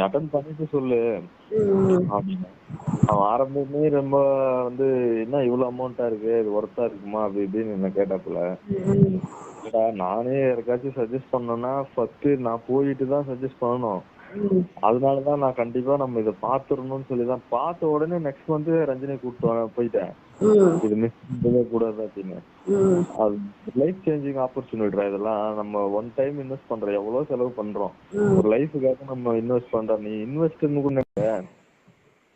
Attend பண்ணிட்டு சொல்லு ம் அப்படின்னு. அவன் ஆரம்பமே ரொம்ப வந்து என்ன இவ்வளவு அமௌண்டா இருக்கு, இது ஒர்த்தா இருக்குமா அப்படி இப்படின்னு என்ன கேட்டாப்புல. ம் இல்லடா, நானே யாருக்காச்சும் சஜஸ்ட் பண்ணணும்னா ஃபர்ஸ்ட் நான் போயிட்டு தான் சஜஸ்ட் பண்ணணும். ம் அதனாலதான் நான் கண்டிப்பா நம்ம இதை பாத்துடணும்னு சொல்லிதான் பார்த்த உடனே நெக்ஸ்ட் மந்த் ரஞ்சினி கூப்பிட்டு போயிட்டேன். ம் இது மிஸ் பண்ணவே கூடாது அப்படின்னு. ம் அது லைஃப் சேஞ்சிங் ஆப்பர்ச்சுனிட்டிடா. இதெல்லாம் நம்ம ஒன் டைம் இன்வெஸ்ட் பண்றோம், எவ்வளவு செலவு பண்றோம், ம் ஒரு லைஃபுக்காக நம்ம இன்வெஸ்ட் பண்றோம். நீ இன்வெஸ்ட்னு கூட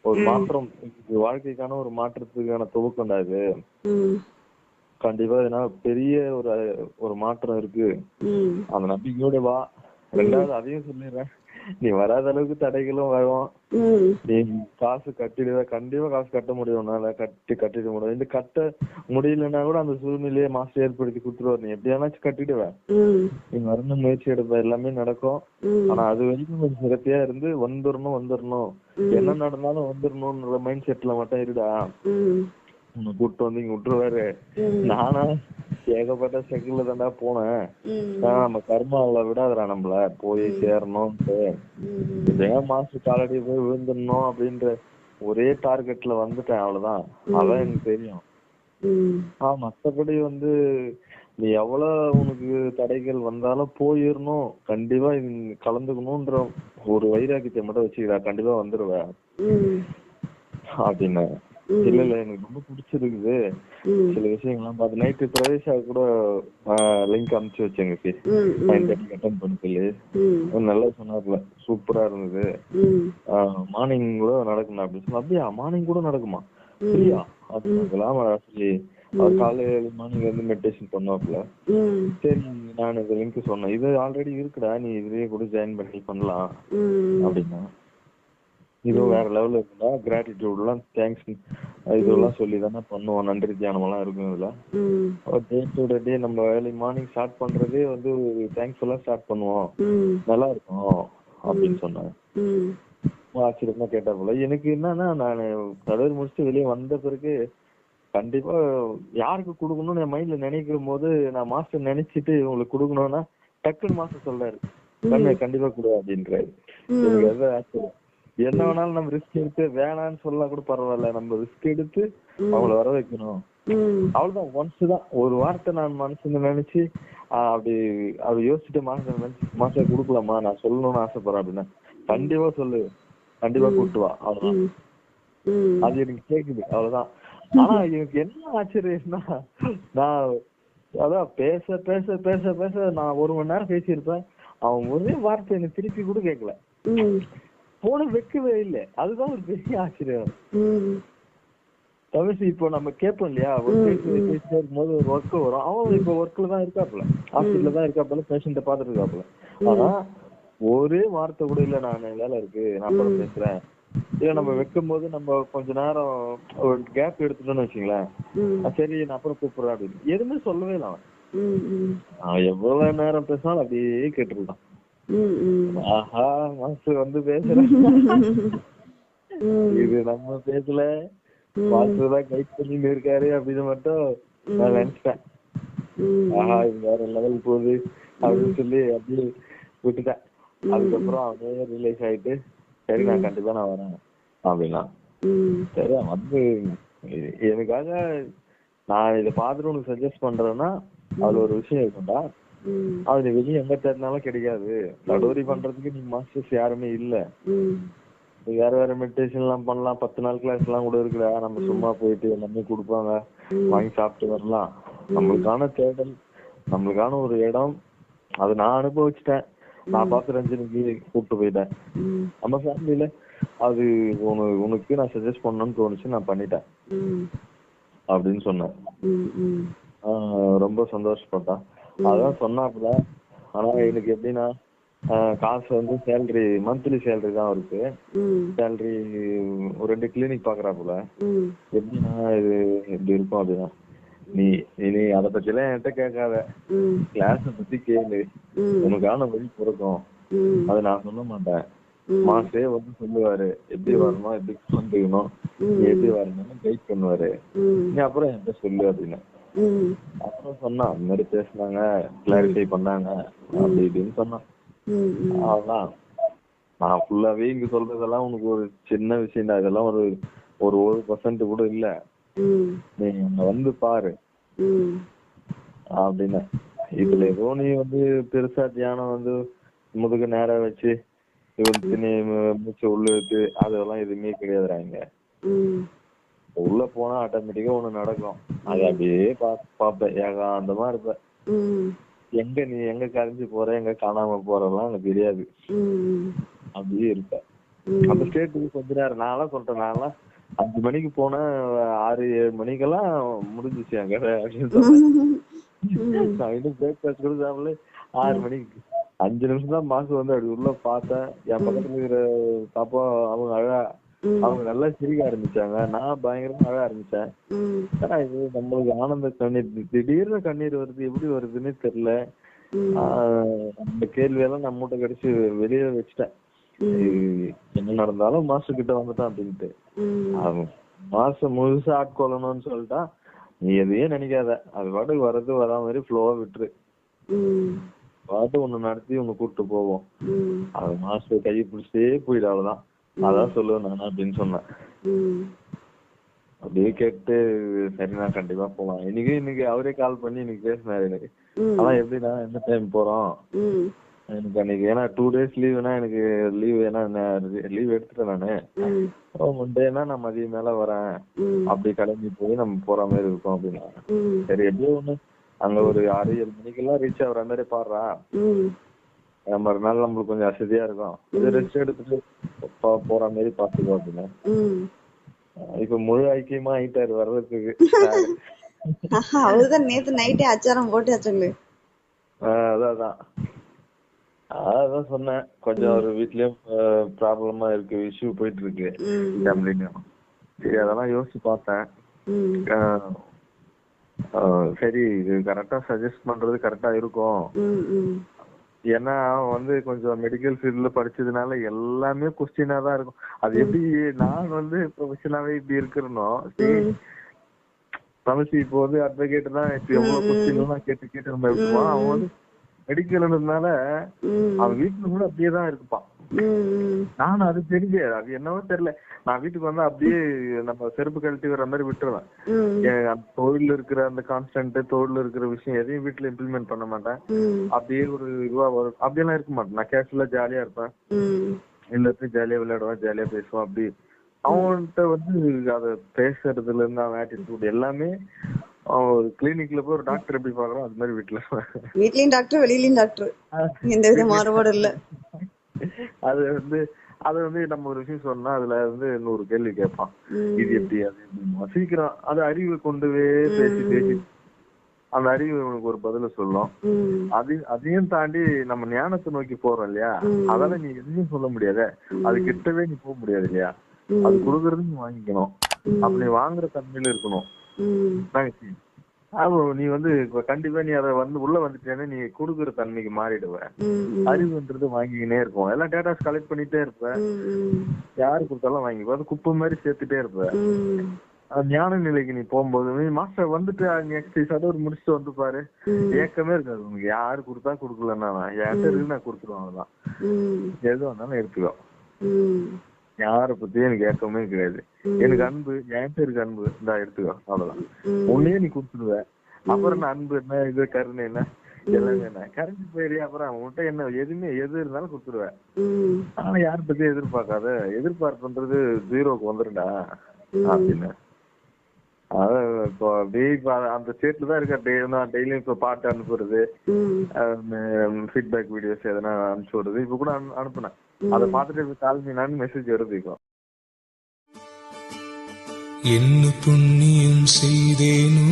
ஒரு மாற்றம், வாழ்க்கைக்கான ஒரு மாற்றத்துக்கான துவக்கம்டா இது. ம் கண்டிப்பா ஏன்னா பெரிய ஒரு ஒரு மாற்றம் இருக்கு. ம் அந்த நம்பிக்கையோட வா. ரெண்டாவது அதையும் சொல்லிடுறேன், நீ வராத அளவுக்கு தடைகளும் வரும். ம் நீ காசு கட்டிடுவ, கண்டிப்பா காசு கட்ட முடியும், உன்னால கட்டிட முடியும். இந்த கட்ட முடியலன்னா கூட அந்த சூழ்நிலையை மாஸ்டர் ஏற்படுத்தி கொடுத்துருவாரு. நீ எப்படியானாச்சும் கட்டிடுவ, நீ வரணும் முயற்சி எடுப்ப, எல்லாமே நடக்கும். ஆனா அது வரைக்கும் கொஞ்சம் சிறப்பையா இருந்து வந்துடணும் என்ன நடந்தாலும் வந்துடணும்ன்ற மைண்ட் செட்ல மட்டும் இருடா. உன்னை கூப்பிட்டு வந்து இங்க விட்டுருவாரு. நானா ஏகப்பட்ட செகண்ட்ல தாண்டா போனேன். நம்ம கர்மாவில விடாதரா நம்மள போய் சேரணும்ட்டு. எப்படியா மாஸ்டர் காலடி போய் விழுந்துடணும் அப்படின்ற ஒரே டார்கெட்ல வந்துட்டேன், அவ்வளவுதான். அதான் எனக்கு தெரியும். மத்தபடி வந்து நீ எவ்வளவு உனக்கு தடைகள் வந்தாலும் போயிடணும், கண்டிப்பா கலந்துக்கணும்ன்ற ஒரு வைராக்கியத்தை மட்டும் வச்சுக்கிறா, கண்டிப்பா வந்துருவேன் அப்படின்னு. இல்ல எனக்கு ரொம்ப பிடிச்சிருக்குது சில விஷயங்கள்லாம் பார்த்து. நைட்டு பிரவேஷா கூட லிங்க் அனுப்பிச்சு வச்சேங்க 9:30 அட்டன் பண்ண சொல்லி. நல்லா சொன்னார்ல, சூப்பரா இருந்தது. மார்னிங் கூட நடக்கணும் அப்படின்னு சொன்னா. அப்படியா, மார்னிங் கூட நடக்குமா, சரியா அப்படிலாம் சொல்லி அவர் காலையில மார்னிங் வந்து மெடிடேஷன் பண்ணுவாப்ல. சரி நான் இந்த லிங்க் சொன்னேன், இது ஆல்ரெடி இருக்குடா, நீ இதுலயே கூட ஜாயின் பண்ணி பண்ணலாம் அப்படின்னா. இதுவும் வேற லெவல்ல இருக்குடா, கிராட்டிடியூட் எல்லாம் தேங்க்ஸ் இதெல்லாம் சொல்லி தானே பண்ணுவோம், நன்றி தியானம் எல்லாம் இருக்கும் இதுல. டே டு டே நம்ம ஏர்லி மார்னிங் ஸ்டார்ட் பண்றதே வந்து தேங்க்ஸ்ஃபுல்லா ஸ்டார்ட் பண்ணுவோம், நல்லா இருக்கும் அப்படின்னு சொன்னாங்க. ஆச்சரியமா கேட்டா போல. எனக்கு என்னன்னா, நான் கடவுள் முடிச்சுட்டு வெளியே வந்த பிறகு கண்டிப்பா யாருக்கு கொடுக்கணும்னு என் மைண்ட்ல நினைக்கும் போது, நான் மாஸ்டர் நினைச்சிட்டு உங்களுக்கு கொடுக்கணும்னா டக்குன்னு மாஸ்டர் சொல்றாரு, கண்டிப்பா கொடு அப்படின்றாரு. எனக்கு அது ஆச்சரியம். என்ன வேணாலும் நம்ம ரிஸ்க் எடுத்து வேணான்னு சொல்லலாம் கூட பரவாயில்ல, நம்ம ரிஸ்க் எடுத்து அவங்கள வர வைக்கணும், அவ்வளவுதான். ஒன்ஸ் தான் ஒரு வார்த்தை நான் மனசுல நினைச்சு அப்படி யோசிச்சுட்டு மாஸ்டர் கொடுக்கலாமா, நான் சொல்லணும்னு ஆசைப்படுறேன் அப்படின்னா, கண்டிப்பா சொல்லு, கண்டிப்பா கூப்பிட்டு வா, அவ்வளவுதான். அது எனக்கு கேக்குது, அவ்வளவுதான். ஆனா எனக்கு என்ன ஆச்சரியம்னா, நான் அதான் பேச பேச பேச பேச நான் 1 மணி நேரம் பேசியிருப்பேன், அவன் ஒரே வார்த்தை எனக்கு திருப்பி கூட கேட்கல, போன வைக்கவே இல்லை. அதுதான் ஒரு பெரிய ஆச்சரியம். தமிழ் இப்போ நம்ம கேட்போம் இல்லையா, ஒரு பேசிட்டே இருக்கும்போது ஒரு ஒர்க் வரும், அவன் இப்ப ஒர்க்ல தான் இருக்காப்புல, ஹாஸ்பிட்டல்ல தான் இருக்காப்புல, பேஷண்ட பாத்துட்டு இருக்காப்புல. ஆனா ஒரே வார்த்தை கூட இல்ல, நான் வேலை இருக்கு நான் அப்புறம் பேசுறேன், இல்ல நம்ம வைக்கும் போது நம்ம கொஞ்ச நேரம் ஒரு கேப் எடுத்துட்டோம்னு வச்சுங்களேன், சரி நான் அப்புறம் கூப்பிடுறேன் அப்படின்னு எதுவுமே சொல்லவே இல்லை அவன். எவ்வளவு நேரம் பேசினாலும் அப்படியே கேட்டுருக்கான். ஆஹா மாஸ்டர் வந்து பேசுறேன், இது நம்ம பேசல, மாஸ்டர் தான் கைட் பண்ணிட்டு இருக்காரு அப்படின்னு மட்டும் நான் நினைச்சிட்டேன். ஆஹா இது வேற லெவல் போகுது அப்படின்னு சொல்லி அப்படியே விட்டுட்டேன். அதுக்கப்புறம் அவனே ரிலீஸ் ஆயிட்டு, சரி நான் கண்டிப்பா நான் வரேன் அப்படின்னா. சரி வந்து எனக்காக நான் இதை பார்த்துட்டு உனக்கு சஜஸ்ட் பண்றேன்னா அதுல ஒரு விஷயம் இருக்கும்டா, அது வெளியே எங்க தேடினாலும் கிடைக்காது. கடோரி பண்றதுக்கு நீ மாஸ்டர்ஸ் யாருமே இல்ல, வேற வேற மெடிடேஷன் எல்லாம் பண்ணலாம், 10 நாள் கிளாஸ் எல்லாம் கூட இருக்குடா, நம்ம சும்மா போயிட்டு எல்லாமே கொடுப்பாங்க, வாங்கி சாப்பிட்டு வரலாம். நம்மளுக்கான தேடல், நம்மளுக்கான ஒரு இடம், அது நான் அனுபவிச்சுட்டேன். நான் பார்த்து ரஞ்சனிக்கு கூப்பிட்டு போயிட்டேன். நம்ம ஃபேமிலியில அது உனக்கு நான் சஜஸ்ட் பண்ணணும்னு தோணுச்சு, நான் பண்ணிட்டேன் அப்படின்னு சொன்னேன். ரொம்ப சந்தோஷப்பட்டான். அதான் சொன்னாப்புல. ஆனா எனக்கு எப்படின்னா, காசு வந்து சேலரி மந்த்லி சேலரி தான் இருக்கு. சேலரி ஒரு 2 கிளினிக் பாக்குறாப்புல. எப்படின்னா இது எப்படி இருக்கும் அப்படின்னா, நீ அத பத்தி எல்லாம் என்கிட்ட கேட்காத, கிளாஸ பத்தி கேளு, உனக்கான வழி பிறக்கும், அதை நான் சொல்ல மாட்டேன். மாஸ்டரே வந்து சொல்லுவாரு எப்படி வரணும், எப்படி வந்துக்கணும், நீ எப்படி வரணும்னு கைட் பண்ணுவாரு, நீ அப்புறம் என்கிட்ட சொல்லு அப்படின்னு. அப்புறம் சொன்னான், இந்த மாதிரி பேசினாங்க, கிளாரிஃபை பண்ணாங்க அப்படி இப்படின்னு சொன்னான். அவ்வளவுதான். நான் ஃபுல்லாவே இங்க சொல்றதெல்லாம் உனக்கு ஒரு சின்ன விஷயம் தான், இதெல்லாம் ஒரு ஒரு 1% கூட இல்ல, நீ அங்க வந்து பாரு அப்படின்னு. இதுல ஏதோ நீ வந்து பெருசா தியானம் வந்து முதுகு நேரம் வச்சு நீ மூச்சு உள்ள இழுத்து அதெல்லாம் எதுவுமே கிடையாதுறாங்க. உள்ள போனா ஆட்டோமேட்டிக்கா ஒண்ணு நடக்கும், அது அப்படியே பாப்பேன், ஏகாந்தமா இருப்ப. எங்க நீ எங்க கரைஞ்சு போற எங்க காணாம போறலாம் எனக்கு தெரியாது, அப்படியே இருப்ப அந்த ஸ்டேட்டுக்கு. கொஞ்ச நேரம் நான்லாம் சொல்றேன், நான்லாம் 5 மணிக்கு போன 6-7 மணிக்கெல்லாம் முடிஞ்சிச்சு என் கதை அப்படின்னு சொன்னேன். நான் இன்னும் பிரேக்ஃபாஸ்ட் கூட சாப்பிடல, 6 மணிக்கு 5 நிமிஷம் தான் மாசு வந்து அப்படி உள்ள பார்த்தேன். என் பக்கத்துல இருக்கிற பாப்பா அவங்க நல்லா சிரிக்க ஆரம்பிச்சாங்க, நான் பயங்கரமா அழ ஆரம்பிச்சேன். இது நம்மளுக்கு ஆனந்த கண்ணீர், திடீர்னு கண்ணீர் வருது, எப்படி வருதுன்னு தெரியல. அந்த கேள்வியெல்லாம் நம்ம மூட்டை கடிச்சு வெளியே வச்சுட்டேன். என்ன நடந்தாலும் மாஸ்டர் கிட்ட வந்துட்டான் அப்படின்ட்டு. மாசம் முழுசா ஆட்கொள்ளணும்னு சொல்லிட்டா, நீ எதையும் நினைக்காத, அது பாட்டுக்கு வர்றது வரா மாதிரி ஃப்ளோவா விட்டுரு, பாட்டு ஒண்ணு நடத்தி ஒண்ணு கூப்பிட்டு போவோம், அது மாஸ்டர் கையை பிடிச்சே போயிடு, அவ்வளவுதான். அதான் சொல்லுவேன் நான் அப்படின்னு சொன்னேன். அப்படியே கேட்டு சரி நான் கண்டிப்பா போலாம். இன்னைக்கு அவரே கால் பண்ணி இன்னைக்கு பேசினாரு எனக்கு. அதான் எப்படின்னா எந்த டைம் போறோம் எனக்கு அன்னைக்கு, ஏன்னா 2 days லீவுனா எனக்கு லீவ், ஏன்னா லீவ் எடுத்துட்டேன் நானு. மண்டேனா நான் மதியம் மேல வரேன், அப்படி கிளம்பி போய் நம்ம போற மாதிரி இருக்கும் அப்படின்னா. சரி எப்படியோ ஒண்ணு அங்க ஒரு 6-7 மணிக்கெல்லாம் ரீச் ஆகுற மாதிரி பாடுறா, மறுநாள் நம்மளுக்கு கொஞ்சம் வசதியா இருக்கும், ரெஸ்ட் எடுத்துட்டு போற மாதிரி பாத்துக்கோ அப்படின்னு. இப்ப முழு ஐக்கியமா ஆயிட்டாரு வர்றதுக்கு. அவருதான் நேத்து நைட்டே அச்சாரம் போட்டு சொல்லு. அதான் சொன்னேன், கொஞ்சம் ஒரு வீட்லயும் ப்ராப்ளமா இருக்கு, இஷ்யூ போயிட்டு இருக்கு ஃபேமிலியும். சரி அதெல்லாம் யோசிச்சு பார்த்தேன். சரி இது கரெக்டா சஜஸ்ட் பண்றது கரெக்டா இருக்கும். ஏன்னா வந்து கொஞ்சம் மெடிக்கல் ஃபீல்ட்ல படிச்சதுனால எல்லாமே கொஸ்டினா தான் இருக்கும். அது எப்படி நான் வந்து ப்ரொஃபஷனாவே இப்படி இருக்கிறனோ, தமிழ்ச்சி இப்போ வந்து அட்வொகேட் தான், இப்ப எவ்வளவு கொஸ்டின் எல்லாம் கேட்டு நம்ம எடுத்துப்போம். அவன் வந்து மெடிக்கல்ன்றதுனால அவன் வீட்டுல கூட அப்படியே தான் இருப்பான். நானும் அது தெரிஞ்சு, அது என்னவோ தெரியல, நான் வீட்டுக்கு வந்தா அப்படியே நம்ம செருப்பு கழட்டி வர மாதிரி விட்டுருவேன். தொழில் இருக்கிற அந்த கான்ஸ்டன்ட், தொழில் இருக்கிற விஷயம் எதையும் வீட்டுல இம்ப்ளிமெண்ட் பண்ண மாட்டேன். அப்படியே ஒரு இதுவா வரும், அப்படியெல்லாம் இருக்க மாட்டேன். நான் கேஷுவலா ஜாலியா இருப்பேன், எல்லாத்தையும் ஜாலியா விளையாடுவேன், ஜாலியா பேசுவேன். அப்படி அவன்கிட்ட வந்து அத பேசுறதுல இருந்து அவன் ஆட்டிடியூட் எல்லாமே, அவன் கிளினிக்ல போய் ஒரு டாக்டர் எப்படி பாக்குறோம் அது மாதிரி வீட்லயும் டாக்டர் வெளியிலயும் டாக்டர், எந்த வித மாறுபாடு இல்ல. அது வந்து நம்ம ஒரு விஷயம் சொன்னா அதுல வந்து 100 கேள்வி கேட்பான், இது எப்படி அது எப்படி. சீக்கிரம் அது அறிவை கொண்டு பேசி அந்த அறிவு உனக்கு ஒரு பதில சொல்லும். அதையும் தாண்டி நம்ம ஞானத்தை நோக்கி போறோம் இல்லையா, அதெல்லாம் நீ எதுவும் சொல்ல முடியாத, அது கிட்டவே நீ போக முடியாது இல்லையா. அது கொடுக்கறது நீ வாங்கிக்கணும், அப்படி வாங்குற தன்மையில இருக்கணும். நீ வந்து கண்டிப்பா நீ அதை வந்து உள்ள வந்துட்டேன்னா நீ கொடுக்குற தன்மைக்கு மாறிடுவ. அறிவுன்றது வாங்கிக்கினே இருக்கும், எல்லாம் டேட்டாஸ் கலெக்ட் பண்ணிட்டே இருப்ப, யாரு கொடுத்தாலும் வாங்கிப்ப, அது குப்பை மாதிரி சேர்த்துட்டே இருப்ப. ஞான நிலைக்கு நீ போகும்போது நீ மாஸ்டர் வந்துட்டு சடோர் முடிச்சுட்டு வந்து பாரு, ஏக்கமே இருக்காது உனக்கு. யாரு கொடுத்தா கொடுக்கலன்னா என்கிட்ட இருக்கு, நான் கொடுத்துருவேன், அவ்வளவுதான். எது வந்தாலும் எடுத்துக்கோ, யார பத்தியும் எனக்கு ஏக்கமே கிடையாது. எனக்கு அன்பு என்கிட்ட இருக்கு, அன்பு இந்தா எடுத்துக்கோ, அவ்வளவுதான். உன்னையே நீ கொடுத்துடுவ. அப்புறம் என்ன அன்பு என்ன, இது கருணை என்ன, எல்லாமே என்ன கரைஞ்சு போயிரு. அப்புறம் அவன்கிட்ட என்ன எதுவுமே எது இருந்தாலும் கொடுத்துடுவேன். ஆனா யார பத்தியும் எதிர்பார்க்காத, எதிர்பார்ப்புன்றது 0க்கு வந்துருண்டா அப்படின்னு. இப்போ அப்படியே அந்த ஸ்டேட்ல தான் இருக்க. டெய்லியும் இப்ப பாட்டு அனுப்புறது, ஃபீட்பேக் வீடியோஸ் எதனா அனுப்பிச்சு விடுறது. இப்ப கூட அனுப்புனேன், அதை பார்த்துட்டு கால் மீனான்னு மெசேஜ் வருது. என்ன புண்ணியம் செய்தேனோ